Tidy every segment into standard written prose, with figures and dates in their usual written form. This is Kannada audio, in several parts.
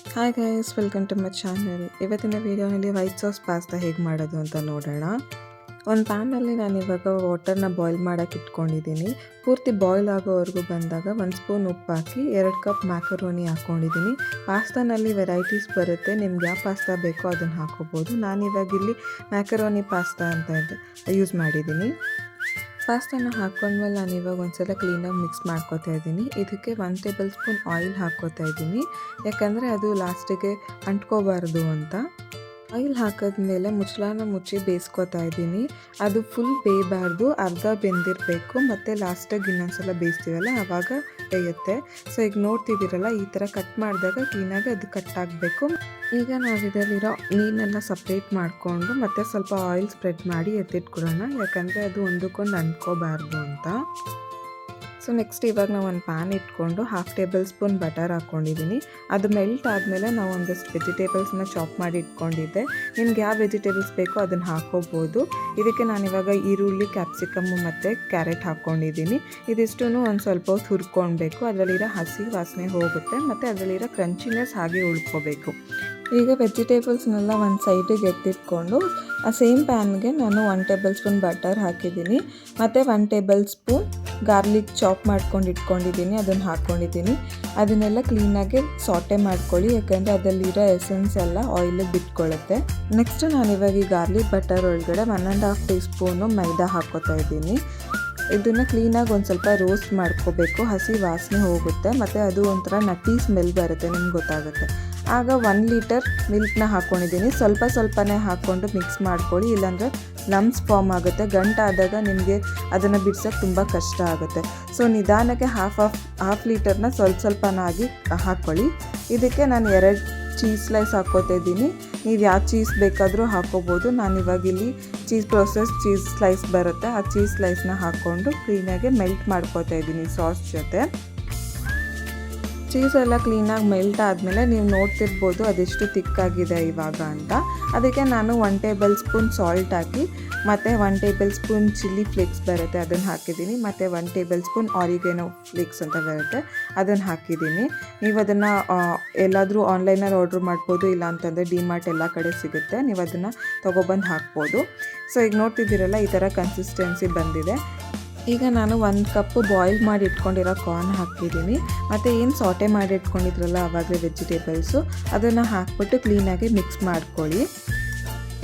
Hi guys, welcome to my channel. ಇವತ್ತಿನ ವೀಡಿಯೋನಲ್ಲಿ ವೈಟ್ ಸಾಸ್ ಪಾಸ್ತಾ ಹೇಗೆ ಮಾಡೋದು ಅಂತ ನೋಡೋಣ. ಒಂದು ಪ್ಯಾನಲ್ಲಿ ನಾನು ಇವಾಗ ವಾಟರ್ನ ಬಾಯ್ಲ್ ಮಾಡೋಕ್ಕೆ ಇಟ್ಕೊಂಡಿದ್ದೀನಿ. ಪೂರ್ತಿ ಬಾಯ್ಲ್ ಆಗೋವರೆಗೂ ಬಂದಾಗ 1 ಸ್ಪೂನ್ ಉಪ್ಪು ಹಾಕಿ 2 ಕಪ್ ಮ್ಯಾಕರೋನಿ ಹಾಕ್ಕೊಂಡಿದ್ದೀನಿ. ಪಾಸ್ತಾನಲ್ಲಿ ವೆರೈಟೀಸ್ ಬರುತ್ತೆ, ನಿಮ್ಗೆ ಯಾವ ಪಾಸ್ತಾ ಬೇಕೋ ಅದನ್ನು ಹಾಕೋಬೋದು. ನಾನಿವಾಗ ಇಲ್ಲಿ ಮ್ಯಾಕರೋನಿ ಪಾಸ್ತಾ ಅಂತ ಯೂಸ್ ಮಾಡಿದ್ದೀನಿ. ಪಾಸ್ತಾನ ಹಾಕ್ಕೊಂಡ್ಮೇಲೆ ನಾನು ಇವಾಗ ಒಂದ್ಸಲ ಕ್ಲೀನಾಗಿ ಮಿಕ್ಸ್ ಮಾಡ್ಕೊತಾ ಇದ್ದೀನಿ. ಇದಕ್ಕೆ 1 ಟೇಬಲ್ ಸ್ಪೂನ್ ಆಯಿಲ್ ಹಾಕ್ಕೋತಾ ಇದ್ದೀನಿ, ಯಾಕಂದರೆ ಅದು ಲಾಸ್ಟಿಗೆ ಅಂಟ್ಕೋಬಾರ್ದು ಅಂತ. ಆಯಿಲ್ ಹಾಕಿದ್ಮೇಲೆ ಮುಚ್ಚಳನ ಮುಚ್ಚಿ ಬೇಯಿಸ್ಕೊತಾ ಇದ್ದೀನಿ. ಅದು ಫುಲ್ ಬೇಯಬಾರ್ದು, ಅರ್ಧ ಬೆಂದಿರಬೇಕು. ಮತ್ತು ಲಾಸ್ಟಾಗಿ ಇನ್ನೊಂದ್ಸಲ ಬೇಯಿಸ್ತೀವಲ್ಲ ಆವಾಗ ಬೇಯುತ್ತೆ. ಸೊ ಈಗ ನೋಡ್ತಿದ್ದೀರಲ್ಲ, ಈ ಥರ ಕಟ್ ಮಾಡಿದಾಗ ಕ್ಲೀನಾಗಿ ಅದು ಕಟ್ ಆಗಬೇಕು. ಈಗ ನಾವು ಇದರಲ್ಲಿರೋ ನೀರನ್ನೆಲ್ಲ ಸಪ್ರೇಟ್ ಮಾಡಿಕೊಂಡು ಮತ್ತು ಸ್ವಲ್ಪ ಆಯಿಲ್ ಸ್ಪ್ರೆಡ್ ಮಾಡಿ ಎತ್ತಿಟ್ಕೊಡೋಣ, ಯಾಕಂದರೆ ಅದು ಒಂದಕ್ಕೊಂದು ಅಂಟ್ಕೋಬಾರ್ದು ಅಂತ. ಸೊ ನೆಕ್ಸ್ಟ್ ಇವಾಗ ನಾವು ಒಂದು ಪ್ಯಾನ್ ಇಟ್ಕೊಂಡು 1/2 ಟೇಬಲ್ ಸ್ಪೂನ್ ಬಟರ್ ಹಾಕ್ಕೊಂಡಿದ್ದೀನಿ. ಅದು ಮೆಲ್ಟ್ ಆದಮೇಲೆ ನಾವು ಒಂದಷ್ಟು ವೆಜಿಟೇಬಲ್ಸ್ನ ಚಾಪ್ ಮಾಡಿ ಇಟ್ಕೊಂಡಿದ್ದೆ. ನಿಮ್ಗೆ ಯಾವ ವೆಜಿಟೇಬಲ್ಸ್ ಬೇಕೋ ಅದನ್ನು ಹಾಕ್ಕೋಬೋದು. ಇದಕ್ಕೆ ನಾನಿವಾಗ ಈರುಳ್ಳಿ, ಕ್ಯಾಪ್ಸಿಕಮ್ಮು ಮತ್ತು ಕ್ಯಾರೆಟ್ ಹಾಕ್ಕೊಂಡಿದ್ದೀನಿ. ಇದಿಷ್ಟೂ ಒಂದು ಸ್ವಲ್ಪ ಹೊತ್ತು ಹುರ್ಕೊಳ್ಬೇಕು. ಅದರಲ್ಲಿರೋ ಹಸಿ ವಾಸನೆ ಹೋಗುತ್ತೆ ಮತ್ತು ಅದರಲ್ಲಿರೋ ಕ್ರಂಚಿನೆಸ್ ಹಾಗೆ ಉಳ್ಕೋಬೇಕು. ಈಗ ವೆಜಿಟೇಬಲ್ಸ್ನೆಲ್ಲ ಒಂದು ಸೈಡಿಗೆ ಎತ್ತಿಟ್ಕೊಂಡು ಆ ಸೇಮ್ ಪ್ಯಾನ್ಗೆ ನಾನು 1 ಟೇಬಲ್ ಸ್ಪೂನ್ ಬಟರ್ ಹಾಕಿದ್ದೀನಿ ಮತ್ತು 1 ಟೇಬಲ್ ಸ್ಪೂನ್ ಗಾರ್ಲಿಕ್ ಚಾಪ್ ಮಾಡ್ಕೊಂಡು ಇಟ್ಕೊಂಡಿದ್ದೀನಿ, ಅದನ್ನು ಹಾಕ್ಕೊಂಡಿದ್ದೀನಿ. ಅದನ್ನೆಲ್ಲ ಕ್ಲೀನಾಗಿ ಸಾಟೆ ಮಾಡ್ಕೊಳ್ಳಿ, ಯಾಕಂದರೆ ಅದರಲ್ಲಿರೋ ಎಸೆನ್ಸ್ ಎಲ್ಲ ಆಯಿಲಿಗೆ ಬಿಟ್ಕೊಳ್ಳುತ್ತೆ. ನೆಕ್ಸ್ಟ್ ನಾನಿವಾಗ ಈ ಗಾರ್ಲಿಕ್ ಬಟರ್ ಒಳಗಡೆ 1.5 ಟೀ ಸ್ಪೂನು ಮೈದಾ ಹಾಕ್ಕೋತಾ ಇದ್ದೀನಿ. ಇದನ್ನು ಕ್ಲೀನಾಗಿ ಒಂದು ಸ್ವಲ್ಪ ರೋಸ್ಟ್ ಮಾಡ್ಕೋಬೇಕು, ಹಸಿ ವಾಸನೆ ಹೋಗುತ್ತೆ ಮತ್ತು ಅದು ಒಂಥರ ನಟಿ ಸ್ಮೆಲ್ ಬರುತ್ತೆ, ನಿಮ್ಗೆ ಗೊತ್ತಾಗುತ್ತೆ. ಆಗ 1 ಲೀಟರ್ ಮಿಲ್ಕ್ನ ಹಾಕ್ಕೊಂಡಿದ್ದೀನಿ. ಸ್ವಲ್ಪನೇ ಹಾಕ್ಕೊಂಡು ಮಿಕ್ಸ್ ಮಾಡ್ಕೊಳ್ಳಿ, ಇಲ್ಲಾಂದರೆ ಲಮ್ಸ್ ಫಾರ್ಮ್ ಆಗುತ್ತೆ. ಗಂಟಾದಾಗ ನಿಮಗೆ ಅದನ್ನು ಬಿಡ್ಸೋಕ್ಕೆ ತುಂಬ ಕಷ್ಟ ಆಗುತ್ತೆ. ಸೊ ನಿಧಾನಕ್ಕೆ ಹಾಫ್ ಲೀಟರ್ನ ಸ್ವಲ್ಪನಾಗಿ ಹಾಕ್ಕೊಳ್ಳಿ. ಇದಕ್ಕೆ ನಾನು 2 ಚೀಸ್ ಸ್ಲೈಸ್ ಹಾಕ್ಕೋತಾ ಇದ್ದೀನಿ. ನೀವು ಯಾವ ಚೀಸ್ ಬೇಕಾದರೂ ಹಾಕ್ಕೋಬೋದು. ನಾನಿವಾಗ ಇಲ್ಲಿ ಪ್ರೋಸೆಸ್ ಚೀಸ್ ಸ್ಲೈಸ್ ಬರುತ್ತೆ, ಆ ಚೀಸ್ ಸ್ಲೈಸ್ನ ಹಾಕ್ಕೊಂಡು ಕ್ಲೀನಾಗಿ ಮೆಲ್ಟ್ ಮಾಡ್ಕೋತಾ ಇದ್ದೀನಿ ಸಾಸ್ ಜೊತೆ. ಚೀಸ್ ಎಲ್ಲ ಕ್ಲೀನಾಗಿ ಮೆಲ್ಟ್ ಆದಮೇಲೆ ನೀವು ನೋಡ್ತಿರ್ಬೋದು ಅದೆಷ್ಟು ತಿಕ್ಕಾಗಿದೆ ಇವಾಗ ಅಂತ. ಅದಕ್ಕೆ ನಾನು 1 ಟೇಬಲ್ ಸ್ಪೂನ್ ಸಾಲ್ಟ್ ಹಾಕಿ ಮತ್ತು 1 ಟೇಬಲ್ ಸ್ಪೂನ್ ಚಿಲ್ಲಿ ಫ್ಲೇಕ್ಸ್ ಬರುತ್ತೆ ಅದನ್ನು ಹಾಕಿದ್ದೀನಿ, ಮತ್ತು 1 ಟೇಬಲ್ ಸ್ಪೂನ್ ಆರಿಗೆನೋ ಫ್ಲೇಕ್ಸ್ ಅಂತ ಬರುತ್ತೆ ಅದನ್ನು ಹಾಕಿದ್ದೀನಿ. ನೀವು ಅದನ್ನು ಎಲ್ಲಾದರೂ ಆನ್ಲೈನಲ್ಲಿ ಆರ್ಡ್ರ್ ಮಾಡ್ಬೋದು, ಇಲ್ಲ ಅಂತಂದರೆ ಡಿಮಾರ್ಟ್ ಎಲ್ಲ ಕಡೆ ಸಿಗುತ್ತೆ, ನೀವು ಅದನ್ನು ತೊಗೊಬಂದು ಹಾಕ್ಬೋದು. ಸೊ ಈಗ ನೋಡ್ತಿದ್ದೀರಲ್ಲ, ಈ ಥರ ಕನ್ಸಿಸ್ಟೆನ್ಸಿ ಬಂದಿದೆ. ಈಗ ನಾನು 1 ಕಪ್ ಬಾಯ್ಲ್ ಮಾಡಿ ಇಟ್ಕೊಂಡಿರೋ ಕಾರ್ನ್ ಹಾಕಿದ್ದೀನಿ, ಮತ್ತು ಏನು ಸಾಟೆ ಮಾಡಿ ಇಟ್ಕೊಂಡಿದ್ರಲ್ಲ ಆವಾಗಲೇ ವೆಜಿಟೇಬಲ್ಸು, ಅದನ್ನು ಹಾಕ್ಬಿಟ್ಟು ಕ್ಲೀನಾಗಿ ಮಿಕ್ಸ್ ಮಾಡ್ಕೊಳ್ಳಿ.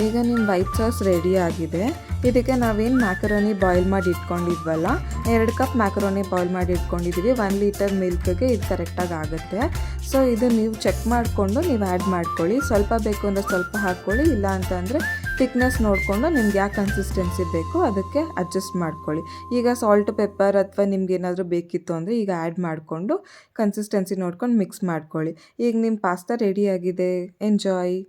ಈಗ ನಿಮ್ಮ ವೈಟ್ ಸಾಸ್ ರೆಡಿ ಆಗಿದೆ. ಇದಕ್ಕೆ ನಾವೇನು ಮ್ಯಾಕರೋನಿ ಬಾಯ್ಲ್ ಮಾಡಿ ಇಟ್ಕೊಂಡಿದ್ವಲ್ಲ, 2 ಕಪ್ ಮ್ಯಾಕರೋನಿ ಬಾಯ್ಲ್ ಮಾಡಿ ಇಟ್ಕೊಂಡಿದ್ದೀವಿ. 1 ಲೀಟರ್ ಮಿಲ್ಕ್ಗೆ ಇದು ಕರೆಕ್ಟಾಗಿ ಆಗುತ್ತೆ. ಸೊ ಇದು ನೀವು ಚೆಕ್ ಮಾಡಿಕೊಂಡು ನೀವು ಆ್ಯಡ್ ಮಾಡ್ಕೊಳ್ಳಿ. ಸ್ವಲ್ಪ ಬೇಕು ಅಂದರೆ ಸ್ವಲ್ಪ ಹಾಕ್ಕೊಳ್ಳಿ, ಇಲ್ಲ ಅಂತಂದರೆ ಥಿಕ್ನೆಸ್ ನೋಡಿಕೊಂಡು ನಿಮ್ಗೆ ಯಾವ ಕನ್ಸಿಸ್ಟೆನ್ಸಿ ಬೇಕೋ ಅದಕ್ಕೆ ಅಡ್ಜಸ್ಟ್ ಮಾಡ್ಕೊಳ್ಳಿ. ಈಗ ಸಾಲ್ಟ್, ಪೆಪ್ಪರ್ ಅಥವಾ ನಿಮ್ಗೆ ಏನಾದರೂ ಬೇಕಿತ್ತು ಅಂದರೆ ಈಗ ಆ್ಯಡ್ ಮಾಡಿಕೊಂಡು ಕನ್ಸಿಸ್ಟೆನ್ಸಿ ನೋಡ್ಕೊಂಡು ಮಿಕ್ಸ್ ಮಾಡ್ಕೊಳ್ಳಿ. ಈಗ ನಿಮ್ಮ ಪಾಸ್ತಾ ರೆಡಿಯಾಗಿದೆ. ಎಂಜಾಯ್.